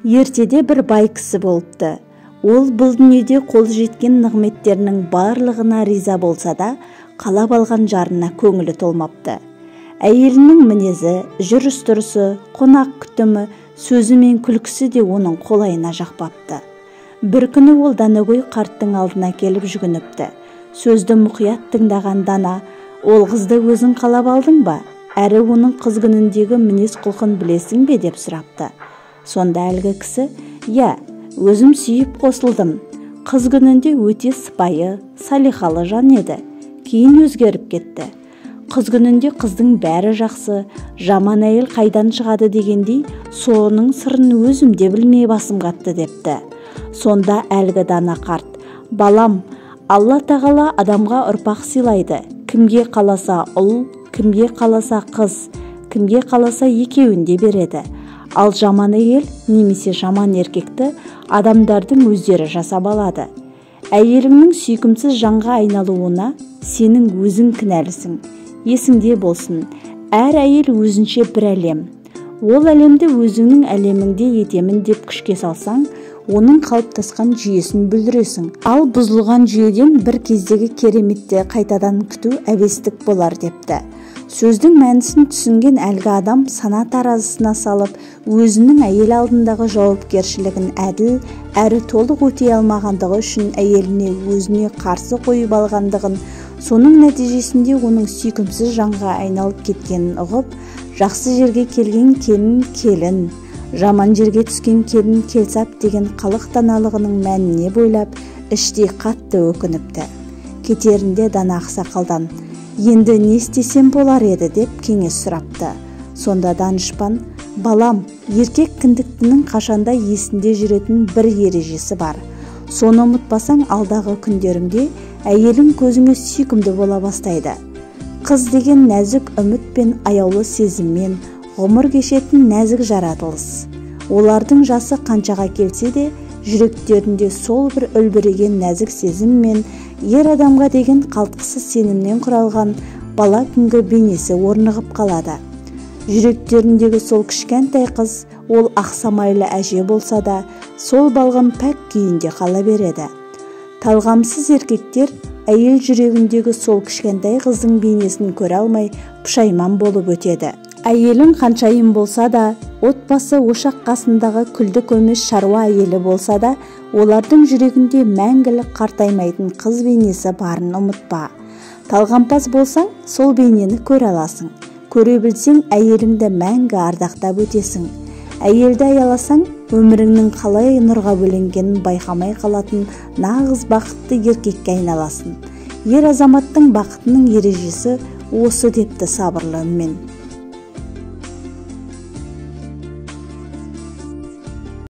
Ертеде бір бай кісі болыпты. Ол бұл дүниеде қол жеткен нығметтерінің барлығына риза болса да, қалап алған жарына көңілі толмапты. Әйелінің мінезі, жүріс-тұрысы, қонақ күтімі, сөзі мен күлкісі де оның қолайына жақпапты. Бір күні ол Данагөй қарттың алдына келіп жүгініпті. Сөзді мұқият тыңдаған Дана, ол қызды өзің қалап алдың ба? Әрі оның қыз күніндегі мінез құлқын білесің бе деп сұрапты. Сонда әлгі кісі, «Я, өзім сүйіп қосылдым. Қыз күнінде өте сыпайы, салихалы жан еді. Кейін өзгеріп кетті. Қыз күнінде қыздың бәрі жақсы, жаман әйел қайдан шығады дегендей, соның сырын өзім де білмей басым қатты» депті. Сонда әлгі Дана қарт, «Балам, Алла тағала адамға ұрпақ сыйлайды. Кімге қаласа ұл, кімге қаласа қыз, кімге қаласа екеуін де береді. Ал жаман әйел немесе жаман еркекті адамдардың өздері жасап алады. Әйеліңнің сүйкімсіз жанға айналуына сенің өзің кінәлісің. Есіңде болсын, әр әйел өзінше бір әлем. Ол әлемді өзіңнің әлеміңде етемін деп күшке салсаң, оның қалыптасқан жүйесін бүлдіресің. Ал бұзылған жүйеден бір кездегі кереметті қайтадан күту әбестік болар депті. Сөздің мәнісін түсінген әлгі адам сана таразысына салып, өзінің әйел алдындағы жауапкершілігін әділ әрі толық өтей алмағандығы үшін әйеліне өзіне қарсы қойып алғандығын, соның нәтижесінде оның сүйкімсіз жанға айналып кеткенін ұғып, жақсы жерге келген келін келін, жаман жерге түскен келін келсап деген халық даналығының мәніне бойлап, іштей қатты өкініпті. Кетерінде Дана ақсақалдан, «Енді не істесем болар еді» деп кеңес сұрапты. Сонда данышпан, «Балам, еркек кіндіктінің қашанда есінде жүретін бір ережесі бар. Соны ұмытпасаң, алдағы күндеріңде әйелің көзіңе сүйкімді бола бастайды. Қыз деген нәзік үміт пен аяулы сезіммен ғұмыр кешетін нәзік жаратылыс. Олардың жасы қаншаға келсе де, жүректерінде сол бір үлбіреген нәзік сезім мен ер адамға деген қалтқысыз сенімнен құралған бала күнгі бейнесі орнығып қалады. Жүректеріндегі сол кішкентай қыз, ол ақсамайлы әже болса да, сол балғын пәк күйінде қала береді. Талғамсыз еркектер әйел жүрегіндегі сол кішкентай қыздың бейнесін көре алмай пұшайман болып өтеді. Әйелің қаншайым болса да, отбасы ошақ қасындағы күлді көмеш шаруа әйелі болса да, олардың жүрегінде мәңгілік қартаймайтын қыз бейнесі барын ұмытпа. Талғампаз болсаң, сол бейнені көре аласың. Көре білсең, әйеліңді мәңгі ардақтап өтесің. Әйелді аяласаң, өміріңнің қалай нұрға бөленгенін байқамай қалатын нағыз бақытты еркекке айналасың. Ер азаматтың бақытының ережесі осы депті сабырлы үнмен.